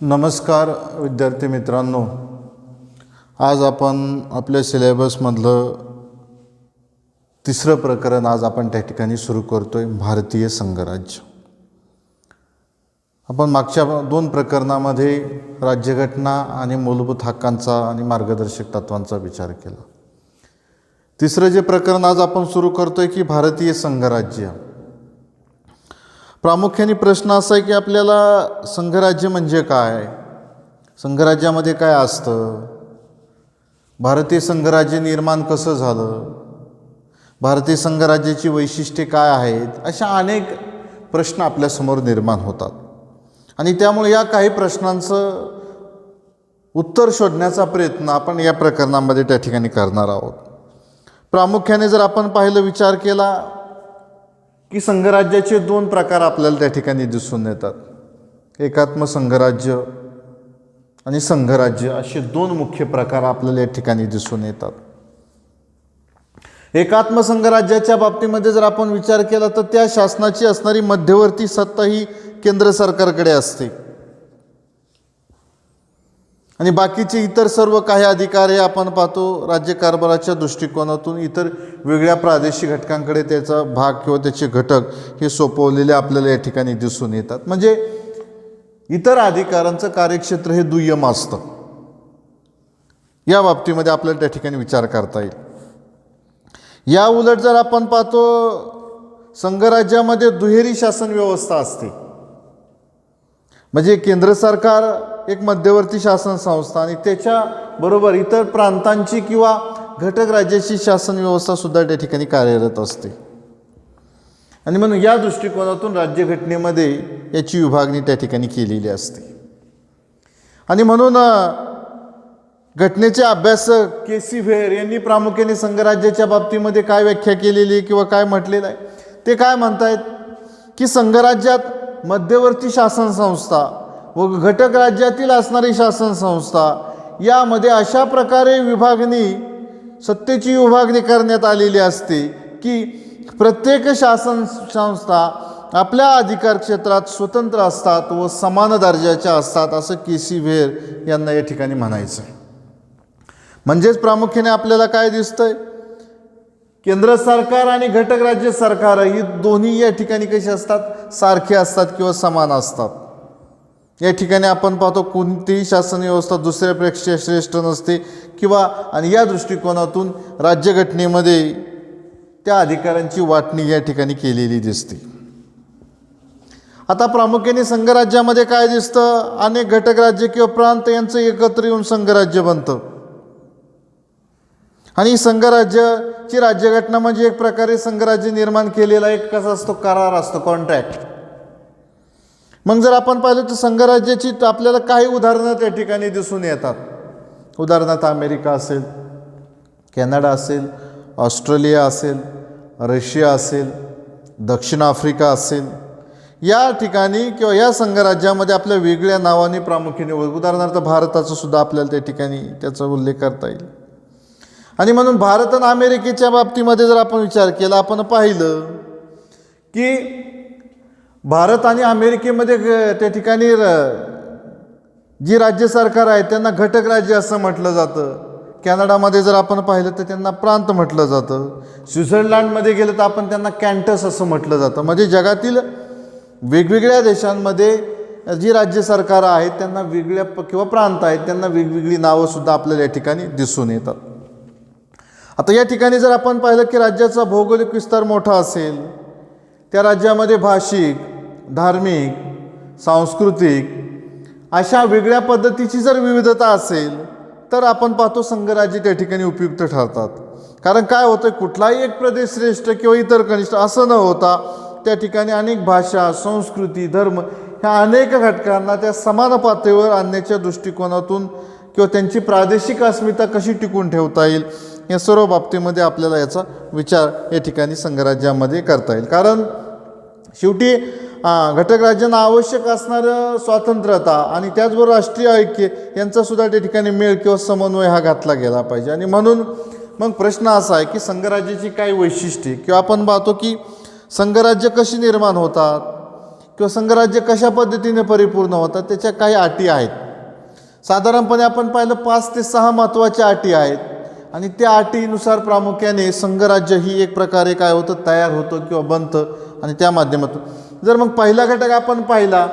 नमस्कार विद्यार्थी मित्रांनो, आज आपण आपल्या सिलेबसमधलं तिसरं प्रकरण आज आपण त्या ठिकाणी सुरू करतोय, भारतीय संघराज्य. आपण मागच्या दोन प्रकरणामध्ये राज्यघटना आणि मूलभूत हक्कांचा आणि मार्गदर्शक तत्वांचा विचार केला. तिसरं जे प्रकरण आज आपण सुरू करतोय की भारतीय संघराज्य. प्रामुख्याने प्रश्न असा आहे की आपल्याला संघराज्य म्हणजे काय, संघराज्यामध्ये काय असतं, भारतीय संघराज्य निर्माण कसं झालं, भारतीय संघराज्याची वैशिष्ट्ये काय आहेत, अशा अनेक प्रश्न आपल्यासमोर निर्माण होतात. आणि त्यामुळे या काही प्रश्नांचं उत्तर शोधण्याचा प्रयत्न आपण या प्रकरणामध्ये त्या ठिकाणी करणार आहोत. प्रामुख्याने जर आपण पाहिलं, विचार केला की संघराज्याचे दोन प्रकार आपल्याला त्या ठिकाणी दिसून येतात. एकात्म संघराज्य आणि संघराज्य असे दोन मुख्य प्रकार आपल्याला या ठिकाणी दिसून येतात. एकात्म संघराज्याच्या बाबतीमध्ये जर आपण विचार केला तर त्या शासनाची असणारी मध्यवर्ती सत्ता ही केंद्र सरकारकडे असते आणि बाकीचे इतर सर्व काही अधिकार हे आपण पाहतो राज्यकारभाराच्या दृष्टिकोनातून इतर वेगळ्या प्रादेशिक घटकांकडे त्याचा भाग किंवा त्याचे घटक हे सोपवलेले आपल्याला या ठिकाणी दिसून येतात. म्हणजे इतर अधिकारांचं कार्यक्षेत्र हे दुय्यम असतं. या बाबतीमध्ये आपल्याला त्या ठिकाणी विचार करता येईल. या उलट जर आपण पाहतो, संघराज्यामध्ये दुहेरी शासन व्यवस्था असते. म्हणजे केंद्र सरकार एक मध्यवर्ती शासन संस्था आणि त्याच्याबरोबर इतर प्रांतांची किंवा घटक राज्याची शासन व्यवस्था सुद्धा त्या ठिकाणी कार्यरत असते. आणि म्हणून या दृष्टिकोनातून राज्यघटनेमध्ये याची विभागणी त्या ठिकाणी केलेली असते. आणि म्हणून घटनेचे अभ्यासक के.सी. व्हेर यांनी प्रामुख्याने संघराज्याच्या बाबतीमध्ये काय व्याख्या केलेली किंवा काय म्हटलेलं आहे ते काय म्हणतायत की संघराज्यात मध्यवर्ती शासन संस्था व घटक राज्यातील असणारी शासन संस्था यामध्ये अशा प्रकारे सत्तेची विभागणी करण्यात आलेली असते की प्रत्येक शासन संस्था आपल्या अधिकार क्षेत्रात स्वतंत्र असतात व समान दर्जाच्या असतात, असं के.सी. व्हेर यांना या ठिकाणी म्हणायचं आहे. म्हणजेच प्रामुख्याने आपल्याला काय दिसतंय, केंद्र सरकार आणि घटक राज्य सरकार ही दोन्ही या ठिकाणी कशी असतात, सारखे असतात किंवा समान असतात. या ठिकाणी आपण पाहतो कोणतीही शासन व्यवस्था दुसऱ्यापेक्षा श्रेष्ठ नसते किंवा आणि या दृष्टिकोनातून राज्यघटनेमध्ये त्या अधिकारांची वाटणी या ठिकाणी केलेली दिसते. आता प्रामुख्याने संघराज्यामध्ये काय दिसतं, अनेक घटक राज्य किंवा प्रांत यांचं एकत्र येऊन संघराज्य बनतं. आणि संघराज्याची राज्यघटना म्हणजे एक प्रकारे संघराज्य निर्माण केलेला एक कसा असतो, करार असतो, कॉन्ट्रॅक्ट. मग जर आपण पाहिलं तर संघराज्याची आपल्याला काही उदाहरणं त्या ठिकाणी दिसून येतात. उदाहरणार्थ अमेरिका असेल, कॅनडा असेल, ऑस्ट्रेलिया असेल, रशिया असेल, दक्षिण आफ्रिका असेल. या ठिकाणी किंवा या संघराज्यामध्ये आपल्या वेगळ्या नावाने प्रामुख्याने उदाहरणार्थ भारताचं सुद्धा आपल्याला त्या ठिकाणी त्याचा उल्लेख करता येईल. आणि म्हणून भारत आणि अमेरिकेच्या बाबतीमध्ये जर आपण विचार केला, आपण पाहिलं की भारत आणि अमेरिकेमध्ये त्या ठिकाणी जी राज्य सरकार आहे त्यांना घटक राज्य असं म्हटलं जातं. कॅनडामध्ये जर आपण पाहिलं तर त्यांना प्रांत म्हटलं जातं. स्वित्झर्लंडमध्ये गेलं तर आपण त्यांना कॅन्टस असं म्हटलं जातं. म्हणजे जगातील वेगवेगळ्या देशांमध्ये जी राज्य सरकार आहेत त्यांना वेगळ्या किंवा प्रांत आहेत त्यांना वेगवेगळी नावंसुद्धा आपल्याला या ठिकाणी दिसून येतात. आता या ठिकाणी जर आपण पाहिलं की राज्याचा भौगोलिक विस्तार मोठा असेल, त्या राज्यामध्ये भाषिक, धार्मिक, सांस्कृतिक अशा वेगळ्या पद्धतीची जर विविधता असेल तर आपण पाहतो संघराज्य त्या ठिकाणी उपयुक्त ठरतात. कारण काय होतं, कुठलाही एक प्रदेश श्रेष्ठ किंवा इतर कनिष्ठ असं न होता त्या ठिकाणी अनेक भाषा, संस्कृती, धर्म ह्या अनेक घटकांना त्या समान पातळीवर आणण्याच्या दृष्टिकोनातून किंवा त्यांची प्रादेशिक अस्मिता कशी टिकून ठेवता येईल या सर्व बाबतीमध्ये आपल्याला याचा विचार या ठिकाणी संघराज्यामध्ये करता येईल. कारण शेवटी घटक राज्यांना आवश्यक असणारं स्वातंत्र्यता आणि त्याचबरोबर राष्ट्रीय ऐक्य यांचासुद्धा त्या ठिकाणी मेळ किंवा समन्वय हा घातला गेला पाहिजे. आणि म्हणून मग प्रश्न असा आहे की संघराज्याची काय वैशिष्ट्ये किंवा आपण पाहतो की संघराज्य कशी निर्माण होतात किंवा संघराज्य कशा पद्धतीने परिपूर्ण होतात त्याच्या काही अटी आहेत. साधारणपणे आपण पाहिलं 5 ते 6 महत्त्वाच्या अटी आहेत आणि त्या अटीनुसार प्रामुख्याने संघराज्य ही एक प्रकारे काय होतं तयार होतं किंवा बनतं आणि त्या माध्यमातून जर मग पहिला घटक आपण पाहिला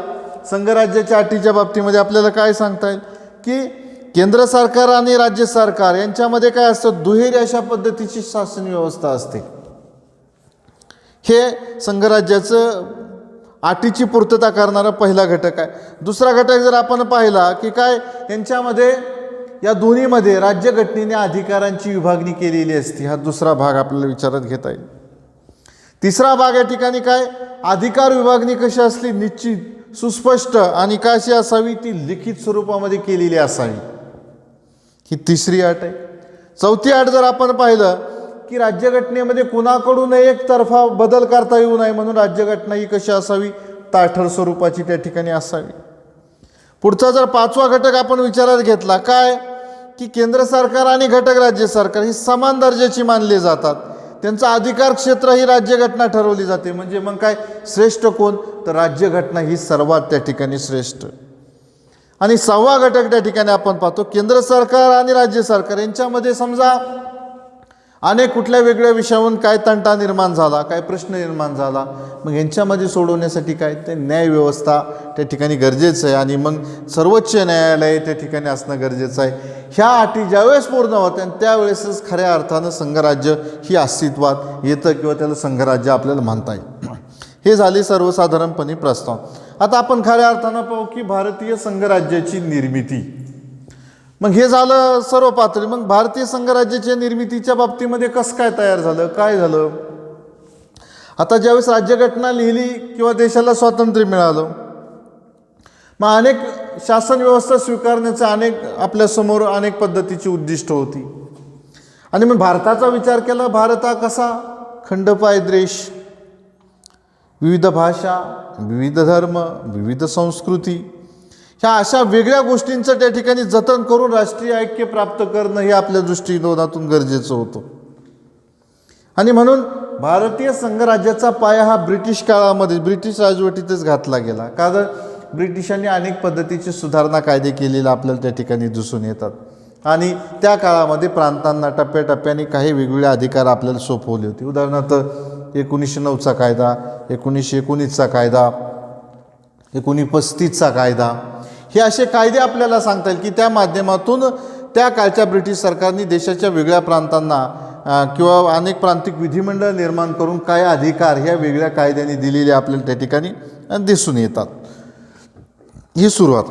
संघराज्याच्या अटीच्या बाबतीमध्ये आपल्याला काय सांगता येईल की केंद्र सरकार आणि राज्य सरकार यांच्यामध्ये काय असतं दुहेरी अशा पद्धतीची शासन व्यवस्था असते. हे संघराज्याचं अटीची पूर्तता करणारा पहिला घटक आहे. दुसरा घटक जर आपण पाहिला की काय यांच्यामध्ये या दोन्हीमध्ये राज्यघटनेने अधिकारांची विभागणी केलेली असते. हा दुसरा भाग आपल्याला विचारात घेता येईल. तिसरा भाग या ठिकाणी काय अधिकार विभागणी कशी असली निश्चित सुस्पष्ट आणि कशी असावी ती लिखित स्वरूपामध्ये केलेली असावी. ही तिसरी अट आहे. चौथी अट जर आपण पाहिलं की राज्यघटनेमध्ये कुणाकडून एकतर्फा बदल करता येऊ नये म्हणून राज्यघटना ही कशी असावी ताठर स्वरूपाची त्या ठिकाणी असावी. पुढचा जर पाचवा घटक आपण विचारात घेतला काय की केंद्र सरकार आणि घटक राज्य सरकार ही समान दर्जाची मानले जातात. त्यांचं अधिकार क्षेत्र ही राज्यघटना ठरवली जाते. म्हणजे मग काय श्रेष्ठ कोण तर राज्यघटना ही सर्वात त्या ठिकाणी श्रेष्ठ. आणि 6वा घटक त्या ठिकाणी आपण पाहतो केंद्र सरकार आणि राज्य सरकार यांच्यामध्ये समजा अनेक कुठल्या वेगळ्या विषयावरून काय तंटा निर्माण झाला काय प्रश्न निर्माण झाला मग यांच्यामध्ये सोडवण्यासाठी काय ते न्यायव्यवस्था त्या ठिकाणी गरजेचं आहे आणि मग सर्वोच्च न्यायालय त्या ठिकाणी असणं गरजेचं आहे. ह्या अटी ज्यावेळेस पूर्ण होत्या आणि त्यावेळेसच खऱ्या अर्थानं संघराज्य ही अस्तित्वात येतं किंवा त्याला संघराज्य आपल्याला म्हणता येईल. हे झाले सर्वसाधारणपणे प्रस्ताव. आता आपण खऱ्या अर्थानं पाहू की भारतीय संघराज्याची निर्मिती. मग हे झालं सर्व पातळी. मग भारतीय संघराज्याच्या निर्मितीच्या बाबतीमध्ये कसं काय तयार झालं काय झालं. आता ज्यावेळेस राज्यघटना लिहिली किंवा देशाला स्वातंत्र्य मिळालं मग अनेक शासन व्यवस्था स्वीकारण्याचं अनेक आपल्यासमोर अनेक पद्धतीची उद्दिष्ट होती. आणि मग भारताचा विचार केला भारत हा कसा खंडपाय देश विविध भाषा विविध धर्म विविध संस्कृती ह्या अशा वेगळ्या गोष्टींचं त्या ठिकाणी जतन करून राष्ट्रीय ऐक्य प्राप्त करणं हे आपल्या दृष्टिकोनातून गरजेचं होतं. आणि म्हणून भारतीय संघराज्याचा पाया हा ब्रिटिश काळामध्ये ब्रिटिश राजवटीतच घातला गेला. कारण ब्रिटिशांनी अनेक पद्धतीचे सुधारणा कायदे केलेले आपल्याला त्या ठिकाणी दिसून येतात आणि त्या काळामध्ये प्रांतांना टप्प्याटप्प्याने काही वेगवेगळे अधिकार आपल्याला सोपवले होते. उदाहरणार्थ 1909चा कायदा 1919चा कायदा 1935चा कायदा हे असे कायदे आपल्याला सांगता येईल की त्या माध्यमातून त्या काळच्या ब्रिटिश सरकारने देशाच्या वेगळ्या प्रांतांना किंवा अनेक प्रांतिक विधिमंडळ निर्माण करून काय अधिकार ह्या वेगळ्या कायद्याने दिलेले आपल्याला त्या ठिकाणी दिसून येतात. ही सुरुवात.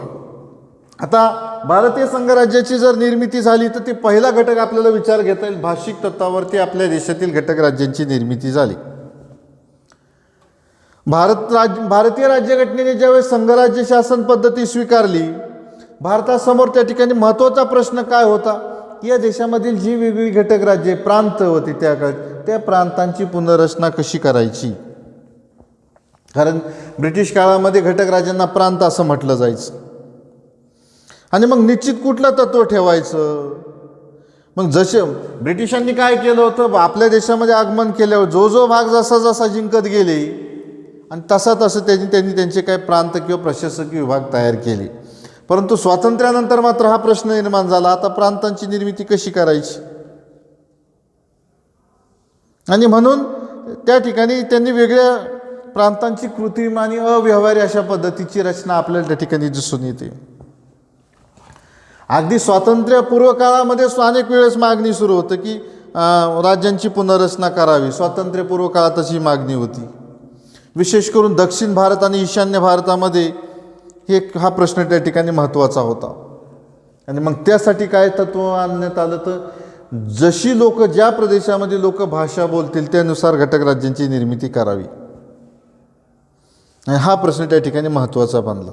आता भारतीय संघराज्याची जर निर्मिती झाली तर ती पहिला घटक आपल्याला विचार घेता येईल भाषिक तत्वावरती आपल्या देशातील घटक राज्यांची निर्मिती झाली. भारतीय राज्यघटनेने ज्यावेळेस संघराज्य शासन पद्धती स्वीकारली भारतासमोर त्या ठिकाणी महत्त्वाचा प्रश्न काय होता की या देशामधील जी वेगळी घटक राज्ये प्रांत होती त्या काळात त्या प्रांतांची पुनर्रचना कशी करायची. कारण ब्रिटिश काळामध्ये घटक राज्यांना प्रांत असं म्हटलं जायचं आणि मग निश्चित कुठलं तत्त्व ठेवायचं. मग जसे ब्रिटिशांनी काय केलं होतं आपल्या देशामध्ये आगमन केल्यावर जो जो भाग जसा जसा जिंकत गेले आणि तसा तसं त्यांनी त्यांचे काही प्रांत किंवा प्रशासकीय विभाग तयार केले. परंतु स्वातंत्र्यानंतर मात्र हा प्रश्न निर्माण झाला आता प्रांतांची निर्मिती कशी करायची. आणि म्हणून त्या ठिकाणी त्यांनी वेगळ्या प्रांतांची कृत्रिम आणि अव्यवहारी अशा पद्धतीची रचना आपल्याला त्या ठिकाणी दिसून येते. अगदी स्वातंत्र्यपूर्व काळामध्ये अनेक वेळेस मागणी सुरू होतं की राज्यांची पुनर्रचना करावी. स्वातंत्र्यपूर्व काळातच ही मागणी होती. विशेष करून दक्षिण भारत आणि ईशान्य भारतामध्ये हा प्रश्न त्या ठिकाणी महत्त्वाचा होता. आणि मग त्यासाठी काय तत्त्व आणण्यात आलं तर जशी लोक ज्या प्रदेशामध्ये लोक भाषा बोलतील त्यानुसार घटक राज्यांची निर्मिती करावी. आणि हा प्रश्न त्या ठिकाणी महत्त्वाचा बनला.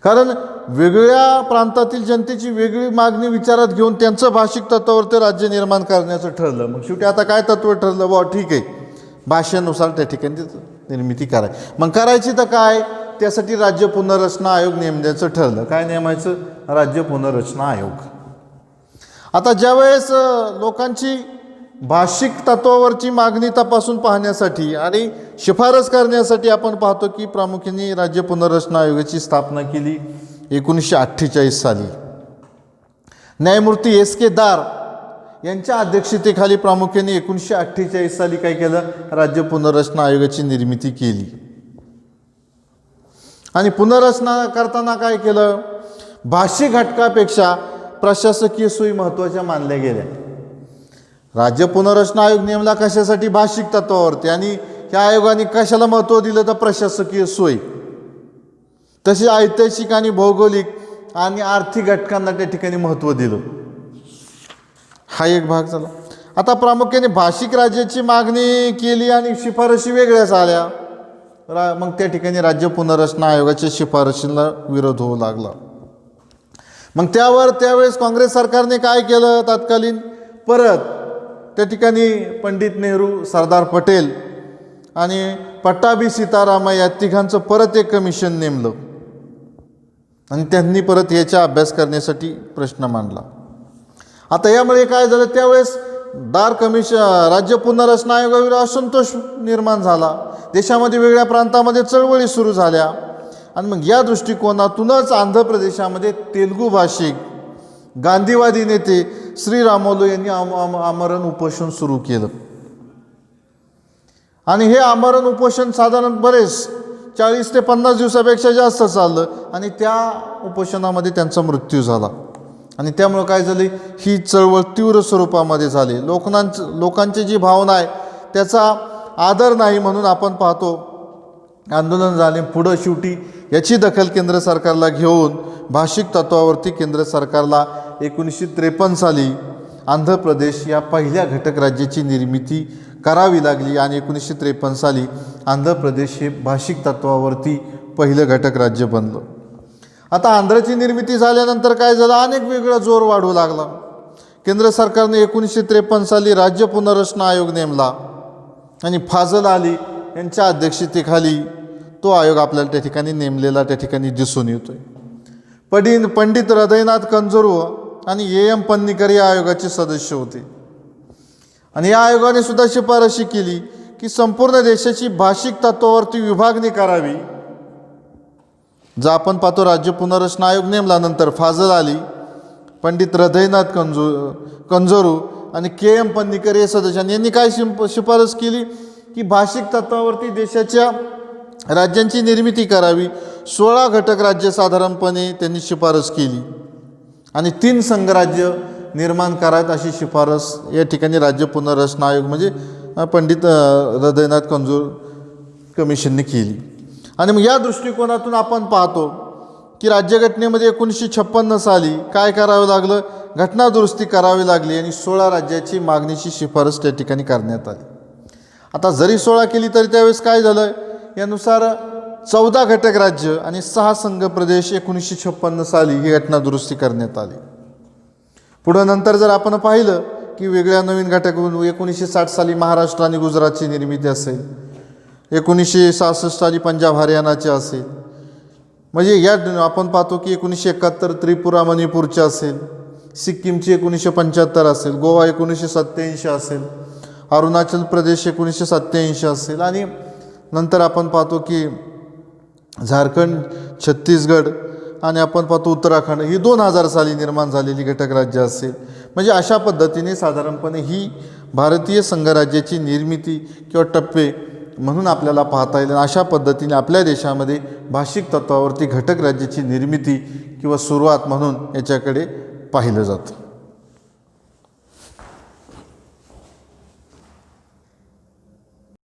कारण वेगळ्या प्रांतातील जनतेची वेगळी मागणी विचारात घेऊन त्यांचं भाषिक तत्वावर ते राज्य निर्माण करण्याचं ठरलं. मग शेवटी आता काय तत्त्व ठरलं बा ठीक आहे भाषेनुसार त्या ठिकाणी निर्मिती करायची. मग करायची तर काय त्यासाठी राज्य पुनर्रचना आयोग नेमण्याचं ठरलं. काय नेमायचं राज्य पुनर्रचना आयोग. आता ज्यावेळेस लोकांची भाषिक तत्वावरची मागणी तपासून पाहण्यासाठी आणि शिफारस करण्यासाठी आपण पाहतो की प्रामुख्याने राज्य पुनर्रचना आयोगाची स्थापना केली 1948 साली. न्यायमूर्ती S.K. दार यांच्या अध्यक्षतेखाली प्रामुख्याने 1948 साली काय केलं, राज्य पुनर्रचना आयोगाची निर्मिती केली. आणि पुनर्रचना करताना काय केलं, भाषिक घटकापेक्षा प्रशासकीय सोयी महत्त्वाच्या मानल्या गेल्या. राज्य पुनर्रचना आयोग नेमला कशासाठी, भाषिक तत्वावरती. आणि या आयोगाने कशाला महत्त्व दिलं तर प्रशासकीय सोय. तसे ऐतिहासिक आणि भौगोलिक आणि आर्थिक घटकांना त्या ठिकाणी महत्त्व दिलं. हा एक भाग झाला. आता प्रामुख्याने भाषिक राज्याची मागणी केली आणि शिफारशी वेगळ्याच आल्या. मग त्या ठिकाणी राज्य पुनर्रचना आयोगाच्या शिफारशीला विरोध होऊ लागला. मग त्यावेळेस काँग्रेस सरकारने काय केलं, तत्कालीन परत त्या ठिकाणी पंडित नेहरू, सरदार पटेल आणि पट्टाभी सीतारामय्या या तिघांचं परत एक कमिशन नेमलं आणि त्यांनी परत याचा अभ्यास करण्यासाठी प्रश्न मांडला. आता यामुळे काय झालं, त्यावेळेस राज्य पुनर्रचना आयोगावर असंतोष निर्माण झाला. देशामध्ये वेगळ्या प्रांतामध्ये चळवळी सुरू झाल्या आणि मग या दृष्टिकोनातूनच आंध्र प्रदेशामध्ये तेलुगू भाषिक गांधीवादी नेते श्रीरामोलू यांनी आमरण उपोषण सुरू केलं. आणि हे आमरण उपोषण साधारण बरेच 40 ते 50 दिवसापेक्षा जास्त चाललं आणि त्या उपोषणामध्ये त्यांचा मृत्यू झाला. आणि त्यामुळं काय झाले, ही चळवळ तीव्र स्वरूपामध्ये झाली. लोकांची जी भावना आहे त्याचा आदर नाही म्हणून आपण पाहतो आंदोलन झाले. पुढं शेवटी याची दखल केंद्र सरकारला घेऊन भाषिक तत्वावरती केंद्र सरकारला 1953 साली आंध्र प्रदेश या पहिल्या घटक राज्याची निर्मिती करावी लागली आणि 1953 साली आंध्र प्रदेश हे भाषिक तत्वावरती पहिलं घटक राज्य बनलं. आता आंध्रची निर्मिती झाल्यानंतर काय झालं, अनेक वेगळा जोर वाढू लागला. केंद्र सरकारने 1953 साली राज्य पुनर्रचना आयोग नेमला आणि फाजल अली यांच्या अध्यक्षतेखाली तो आयोग आपल्याला त्या ठिकाणी नेमलेला त्या ठिकाणी दिसून येतोय. पंडित हृदयनाथ कंजरू आणि A.M. पन्नीकर या आयोगाचे सदस्य होते. आणि या आयोगाने सुद्धा शिफारशी केली की संपूर्ण देशाची भाषिक तत्वावरती विभागणी करावी. जर आपण पाहतो राज्य पुनर्रचना आयोग नेमल्यानंतर फाजल अली, पंडित हृदयनाथ कंजरू आणि K.M. पन्नीकर या सदस्यांनी यांनी काय शिफारस केली की भाषिक तत्वावरती देशाच्या राज्यांची निर्मिती करावी. 16 घटक राज्य साधारणपणे त्यांनी शिफारस केली आणि 3 संघराज्य निर्माण करावेत अशी शिफारस या ठिकाणी राज्य पुनर्रचना आयोग म्हणजे पंडित हृदयनाथ कंजूर कमिशनने केली. आणि मग या दृष्टिकोनातून आपण पाहतो की राज्यघटनेमध्ये 1956 साली काय करावं लागलं, घटना दुरुस्ती करावी लागली आणि 16 राज्याची मागणीची शिफारस त्या ठिकाणी करण्यात आली. आता जरी 16 केली तरी त्यावेळेस काय झालं, यानुसार 14 घटक राज्य आणि 6 संघ प्रदेश 1956 साली ही घटना दुरुस्ती करण्यात आली. पुढं नंतर जर आपण पाहिलं की वेगळ्या नवीन घटक 1960 साली महाराष्ट्र आणि गुजरातची निर्मिती असेल, 1966 साली पंजाब हरियाणाचे असेल, म्हणजे या आपण पाहतो की 1971 त्रिपुरा मणिपूरचे असेल, सिक्कीमची 1975 असेल, गोवा 1987 असेल, अरुणाचल प्रदेश 1987 असेल आणि नंतर आपण पाहतो की झारखंड, छत्तीसगड आणि आपण पाहतो उत्तराखंड ही 2000 साली निर्माण झालेली घटक राज्य असेल. म्हणजे अशा पद्धतीने साधारणपणे ही भारतीय संघराज्याची निर्मिती किंवा टप्पे म्हणून आपल्याला पाहता येईल. अशा पद्धतीने आपल्या देशामध्ये भाषिक तत्वावरती घटक राज्याची निर्मिती किंवा सुरुवात म्हणून याच्याकडे पाहिलं जातं.